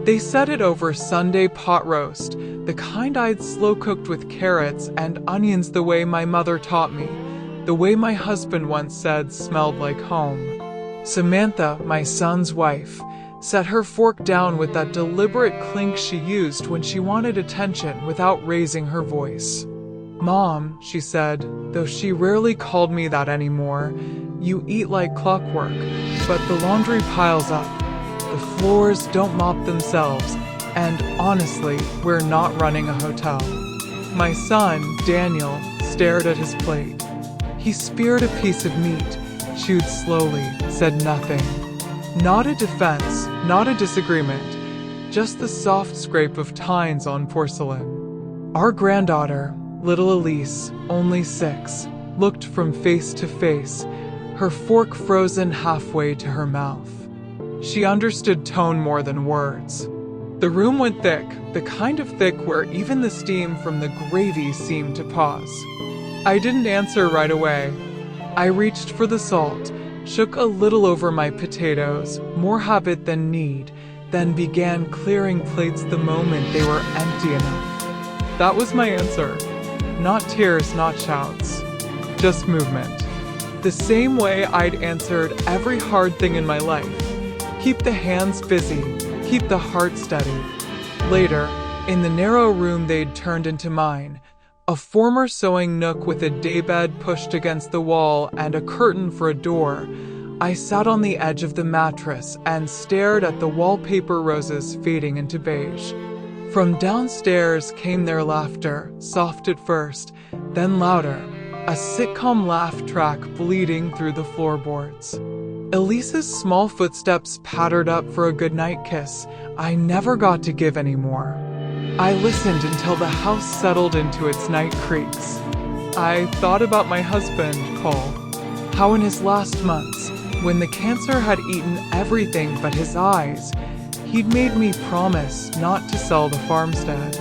They said it over Sunday pot roast, the kind I'd slow-cooked with carrots and onions the way my mother taught me, the way my husband once said smelled like home. Samantha, my son's wife, set her fork down with that deliberate clink she used when she wanted attention without raising her voice. "Mom," she said, though she rarely called me that anymore, "you eat like clockwork, but the laundry piles up. The floors don't mop themselves, and honestly, we're not running a hotel." My son, Daniel, stared at his plate. He speared a piece of meat, chewed slowly, said nothing. Not a defense, not a disagreement, just the soft scrape of tines on porcelain. Our granddaughter, little Elise, only 6, looked from face to face, her fork frozen halfway to her mouth. She understood tone more than words. The room went thick, the kind of thick where even the steam from the gravy seemed to pause. I didn't answer right away. I reached for the salt, shook a little over my potatoes, more habit than need, then began clearing plates the moment they were empty enough. That was my answer. Not tears, not shouts, just movement. The same way I'd answered every hard thing in my life. Keep the hands busy, keep the heart steady. Later, in the narrow room they'd turned into mine, a former sewing nook with a daybed pushed against the wall and a curtain for a door, I sat on the edge of the mattress and stared at the wallpaper roses fading into beige. From downstairs came their laughter, soft at first, then louder, a sitcom laugh track bleeding through the floorboards. Elise's small footsteps pattered up for a goodnight kiss I never got to give anymore. I listened until the house settled into its night creaks. I thought about my husband, Paul, how in his last months, when the cancer had eaten everything but his eyes, he'd made me promise not to sell the farmstead.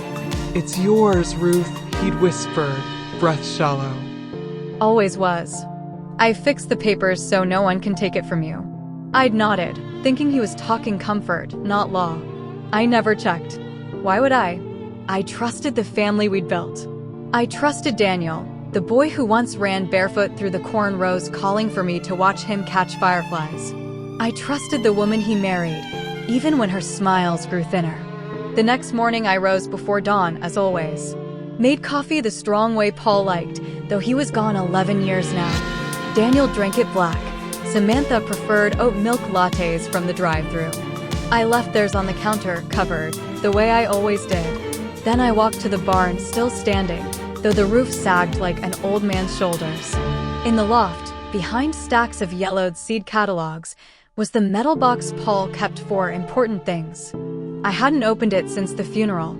"It's yours, Ruth," he'd whispered, breath shallow. Always was. I fixed the papers so no one can take it from you. I'd nodded, thinking he was talking comfort, not law. I never checked. Why would I? I trusted the family we'd built. I trusted Daniel, the boy who once ran barefoot through the corn rows calling for me to watch him catch fireflies. I trusted the woman he married, even when her smiles grew thinner. The next morning I rose before dawn, as always. Made coffee the strong way Paul liked, though he was gone 11 years now. Daniel drank it black. Samantha preferred oat milk lattes from the drive-thru. I left theirs on the counter, covered, the way I always did. Then I walked to the barn, still standing, though the roof sagged like an old man's shoulders. In the loft, behind stacks of yellowed seed catalogs, was the metal box Paul kept for important things. I hadn't opened it since the funeral.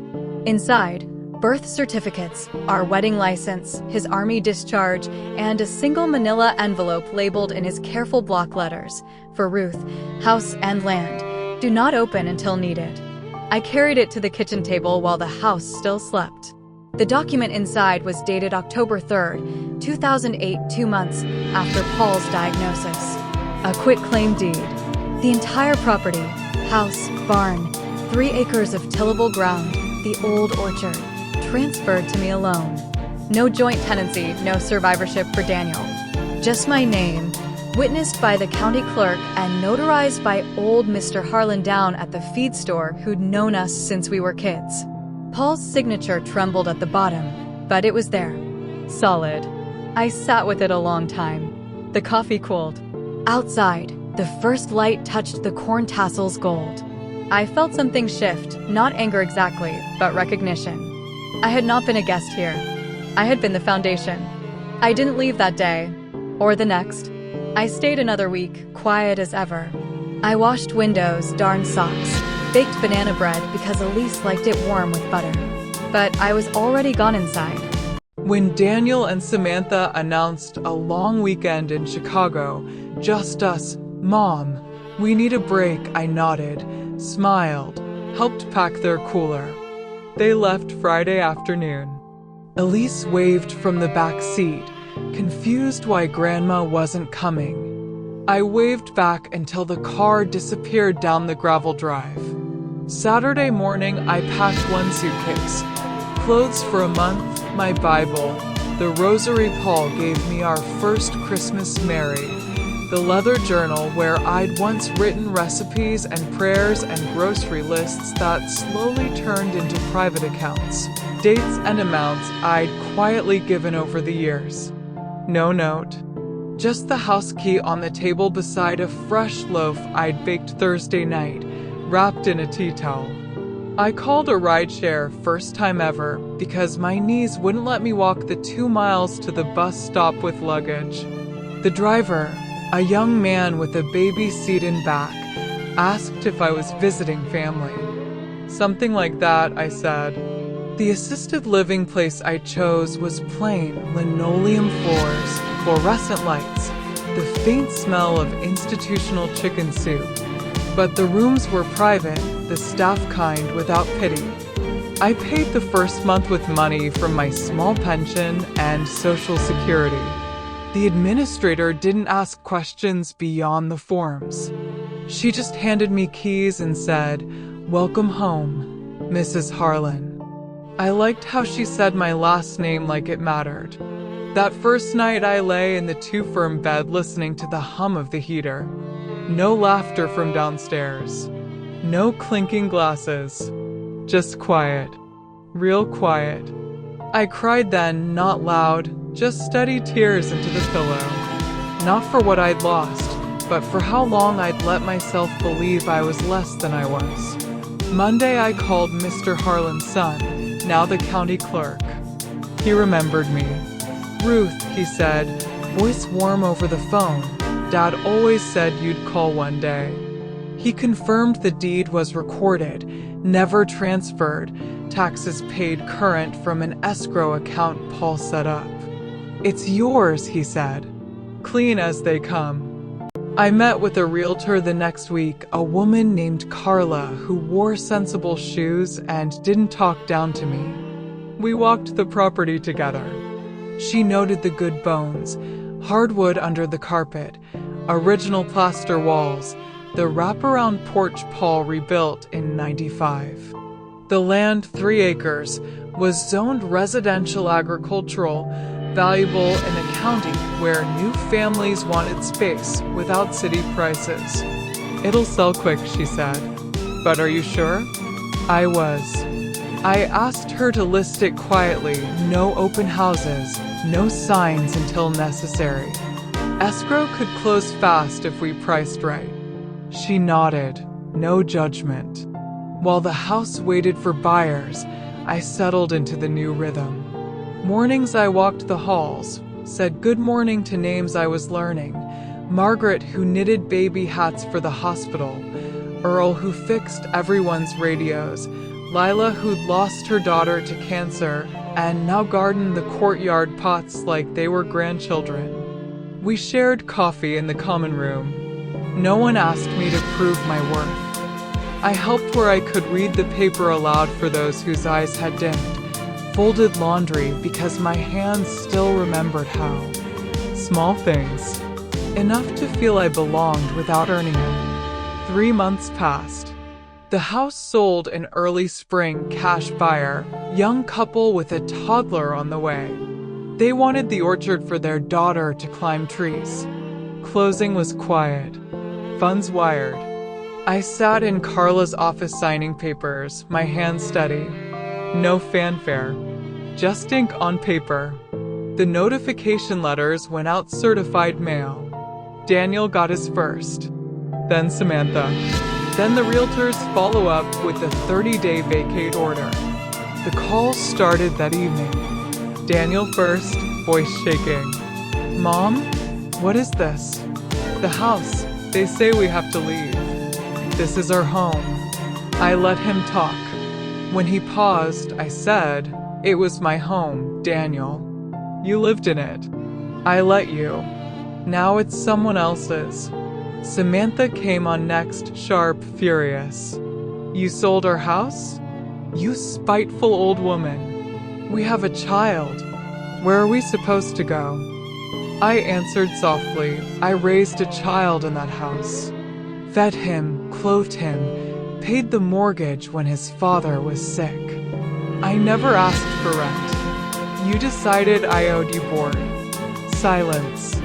Inside, birth certificates, our wedding license, his army discharge, and a single manila envelope labeled in his careful block letters, for Ruth, house and land, do not open until needed. I carried it to the kitchen table while the house still slept. The document inside was dated October 3rd, 2008, 2 months after Paul's diagnosis. A quitclaim deed. The entire property, house, barn, 3 acres of tillable ground, the old orchard, transferred to me alone. No joint tenancy, no survivorship for Daniel. Just my name, witnessed by the county clerk and notarized by old Mr. Harlan down at the feed store who'd known us since we were kids. Paul's signature trembled at the bottom, but it was there. Solid. I sat with it a long time. The coffee cooled. Outside, the first light touched the corn tassels gold. I felt something shift, not anger exactly, but recognition. I had not been a guest here. I had been the foundation. I didn't leave that day, or the next. I stayed another week, quiet as ever. I washed windows, darned socks, baked banana bread because Elise liked it warm with butter. But I was already gone inside. When Daniel and Samantha announced a long weekend in Chicago, just us, Mom, we need a break, I nodded, smiled, helped pack their cooler. They left Friday afternoon. Elise waved from the back seat, confused why Grandma wasn't coming. I waved back until the car disappeared down the gravel drive. Saturday morning, I packed one suitcase. Clothes for a month, my Bible, the rosary Paul gave me our first Christmas Mary, the leather journal where I'd once written recipes and prayers and grocery lists that slowly turned into private accounts, dates and amounts I'd quietly given over the years. No note. Just the house key on the table beside a fresh loaf I'd baked Thursday night, wrapped in a tea towel. I called a rideshare first time ever because my knees wouldn't let me walk the 2 miles to the bus stop with luggage. The driver, a young man with a baby seat in back, asked if I was visiting family. Something like that, I said. The assisted living place I chose was plain linoleum floors, fluorescent lights, the faint smell of institutional chicken soup. But the rooms were private, the staff kind without pity. I paid the first month with money from my small pension and Social Security. The administrator didn't ask questions beyond the forms. She just handed me keys and said, "Welcome home, Mrs. Harlan." I liked how she said my last name like it mattered. That first night I lay in the too-firm bed listening to the hum of the heater. No laughter from downstairs. No clinking glasses. Just quiet. Real quiet. I cried then, not loud, just steady tears into the pillow. Not for what I'd lost, but for how long I'd let myself believe I was less than I was. Monday I called Mr. Harlan's son, now the county clerk. He remembered me. "Ruth," he said, voice warm over the phone. "Dad always said you'd call one day." He confirmed the deed was recorded, never transferred, taxes paid current from an escrow account Paul set up. "It's yours," he said. "Clean as they come." I met with a realtor the next week, a woman named Carla who wore sensible shoes and didn't talk down to me. We walked the property together. She noted the good bones, hardwood under the carpet, original plaster walls, the wraparound porch Paul rebuilt in '95. The land, 3 acres, was zoned residential agricultural, valuable in a county where new families wanted space without city prices. "It'll sell quick," she said. "But are you sure?" I was. I asked her to list it quietly, no open houses, no signs until necessary. Escrow could close fast if we priced right. She nodded, no judgment. While the house waited for buyers, I settled into the new rhythm. Mornings I walked the halls, said good morning to names I was learning. Margaret, who knitted baby hats for the hospital. Earl, who fixed everyone's radios. Lila, who'd lost her daughter to cancer and now gardened the courtyard pots like they were grandchildren. We shared coffee in the common room. No one asked me to prove my worth. I helped where I could read the paper aloud for those whose eyes had dimmed. Folded laundry because my hands still remembered how. Small things. Enough to feel I belonged without earning it. 3 months passed. The house sold in early spring, cash buyer, young couple with a toddler on the way. They wanted the orchard for their daughter to climb trees. Closing was quiet. Funds wired. I sat in Carla's office signing papers, my hands steady. No fanfare. Just ink on paper. The notification letters went out certified mail. Daniel got his first. Then Samantha. Then the realtors follow up with a 30-day vacate order. The calls started that evening. Daniel first, voice shaking. "Mom, what is this?" "The house. They say we have to leave. This is our home." I let him talk. When he paused, I said, "It was my home, Daniel. You lived in it. I let you. Now it's someone else's." Samantha came on next, sharp, furious. "You sold our house? You spiteful old woman. We have a child. Where are we supposed to go?" I answered softly, "I raised a child in that house. Fed him, clothed him, paid the mortgage when his father was sick. I never asked for rent. You decided I owed you board. Silence.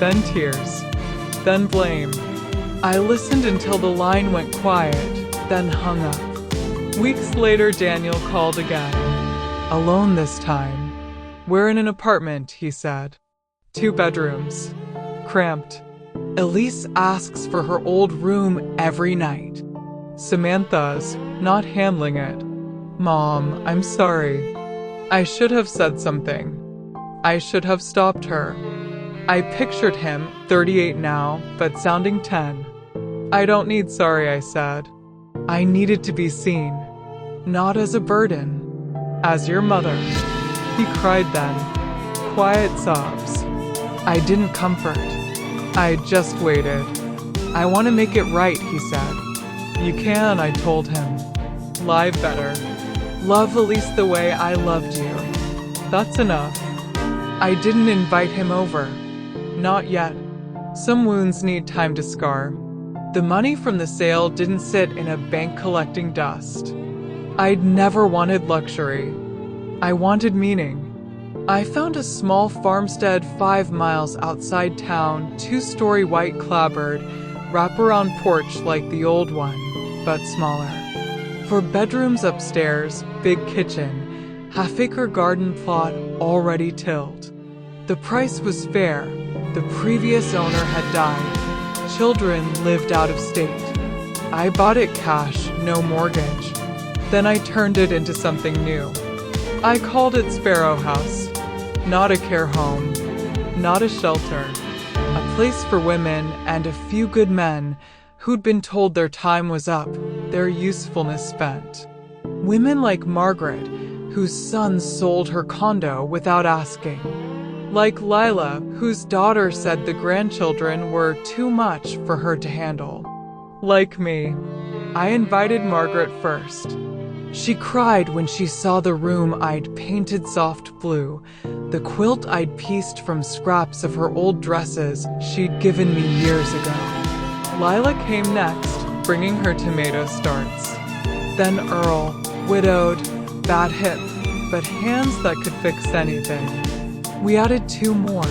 Then tears. Then blame. I listened until the line went quiet, then hung up. Weeks later, Daniel called again. Alone this time. We're in an apartment, he said. 2 bedrooms. Cramped. Elise asks for her old room every night. Samantha's not handling it. Mom, I'm sorry. I should have said something. I should have stopped her. I pictured him, 38 now, but sounding 10. I don't need sorry, I said. I needed to be seen. Not as a burden. As your mother. He cried then. Quiet sobs. I didn't comfort. I just waited. I want to make it right, he said. You can, I told him. Lie better. Love Elise the way I loved you. That's enough. I didn't invite him over. Not yet. Some wounds need time to scar. The money from the sale didn't sit in a bank collecting dust. I'd never wanted luxury. I wanted meaning. I found a small farmstead 5 miles outside town, 2-story white clapboard, wraparound porch like the old one, but smaller. 4 bedrooms upstairs, big kitchen, half-acre garden plot already tilled. The price was fair. The previous owner had died. Children lived out of state. I bought it cash, no mortgage. Then I turned it into something new. I called it Sparrow House. Not a care home. Not a shelter. A place for women and a few good men who'd been told their time was up, their usefulness spent. Women like Margaret, whose son sold her condo without asking. Like Lila, whose daughter said the grandchildren were too much for her to handle. Like me. I invited Margaret first. She cried when she saw the room I'd painted soft blue, the quilt I'd pieced from scraps of her old dresses she'd given me years ago. Lila came next, bringing her tomato starts. Then Earl, widowed, bad hip, but hands that could fix anything. We added 2 more.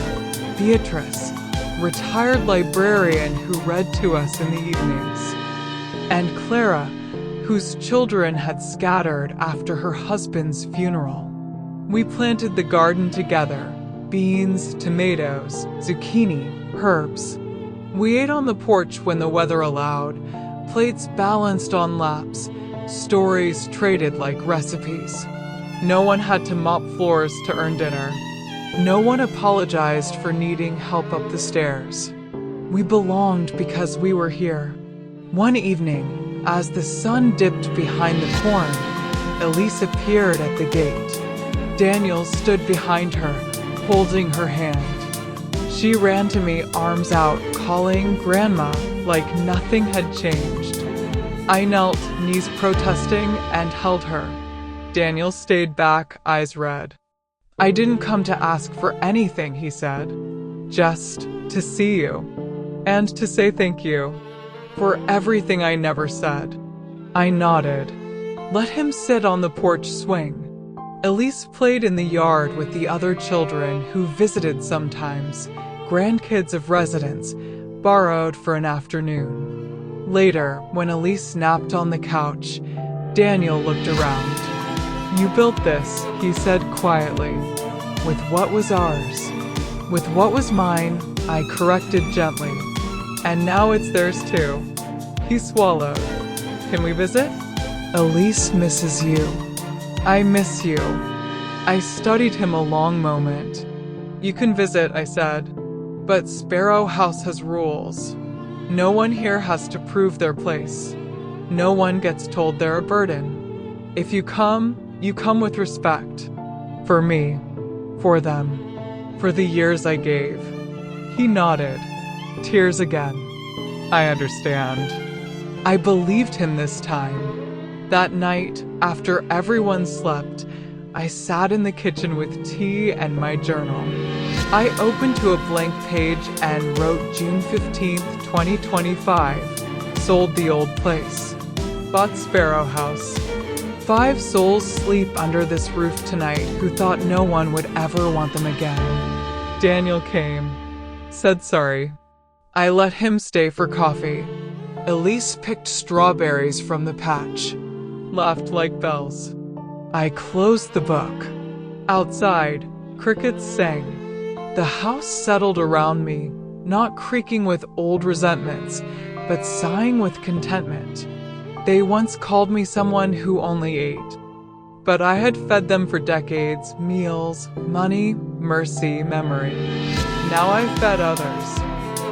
Beatrice, retired librarian who read to us in the evenings. And Clara, whose children had scattered after her husband's funeral. We planted the garden together, beans, tomatoes, zucchini, herbs. We ate on the porch when the weather allowed, plates balanced on laps, stories traded like recipes. No one had to mop floors to earn dinner. No one apologized for needing help up the stairs. We belonged because we were here. One evening, as the sun dipped behind the corn, Elise appeared at the gate. Daniel stood behind her, holding her hand. She ran to me, arms out, calling Grandma like nothing had changed. I knelt, knees protesting, and held her. Daniel stayed back, eyes red. I didn't come to ask for anything, he said. Just to see you. And to say thank you. For everything I never said. I nodded. Let him sit on the porch swing. Elise played in the yard with the other children who visited sometimes, grandkids of residents, borrowed for an afternoon. Later, when Elise napped on the couch, Daniel looked around. You built this, he said quietly, with what was ours. With what was mine, I corrected gently. And now it's theirs too. He swallowed. Can we visit? Elise misses you. I miss you. I studied him a long moment. You can visit, I said. But Sparrow House has rules. No one here has to prove their place. No one gets told they're a burden. If you come with respect. For me. For them. For the years I gave. He nodded. Tears again. I understand. I believed him this time. That night, after everyone slept, I sat in the kitchen with tea and my journal. I opened to a blank page and wrote June 15th, 2025. Sold the old place. bought Sparrow House. 5 souls sleep under this roof tonight who thought no one would ever want them again. Daniel came, said sorry. I let him stay for coffee. Elise picked strawberries from the patch, laughed like bells. I closed the book. Outside, crickets sang. The house settled around me, not creaking with old resentments, but sighing with contentment. They once called me someone who only ate, but I had fed them for decades, meals, money, mercy, memory. Now I fed others,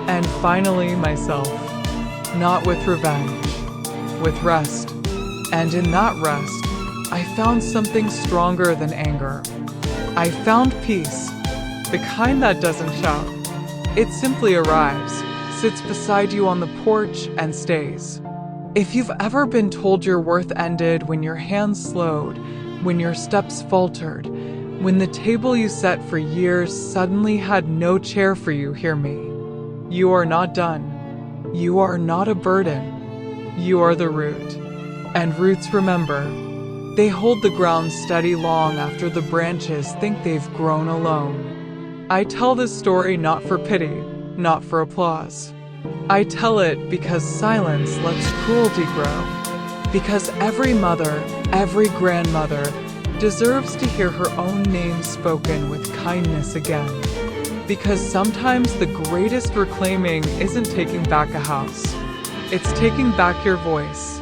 and finally myself, not with revenge, with rest. And in that rest, I found something stronger than anger. I found peace, the kind that doesn't shout. It simply arrives, sits beside you on the porch, and stays. If you've ever been told your worth ended when your hands slowed, when your steps faltered, when the table you set for years suddenly had no chair for you, hear me. You are not done. You are not a burden. You are the root. And roots remember. They hold the ground steady long after the branches think they've grown alone. I tell this story not for pity, not for applause. I tell it because silence lets cruelty grow. Because every mother, every grandmother deserves to hear her own name spoken with kindness again. Because sometimes the greatest reclaiming isn't taking back a house. It's taking back your voice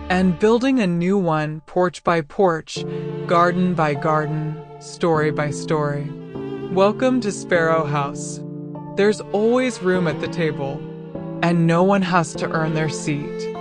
and building a new one, porch by porch, garden by garden, story by story. Welcome to Sparrow House. There's always room at the table, and no one has to earn their seat.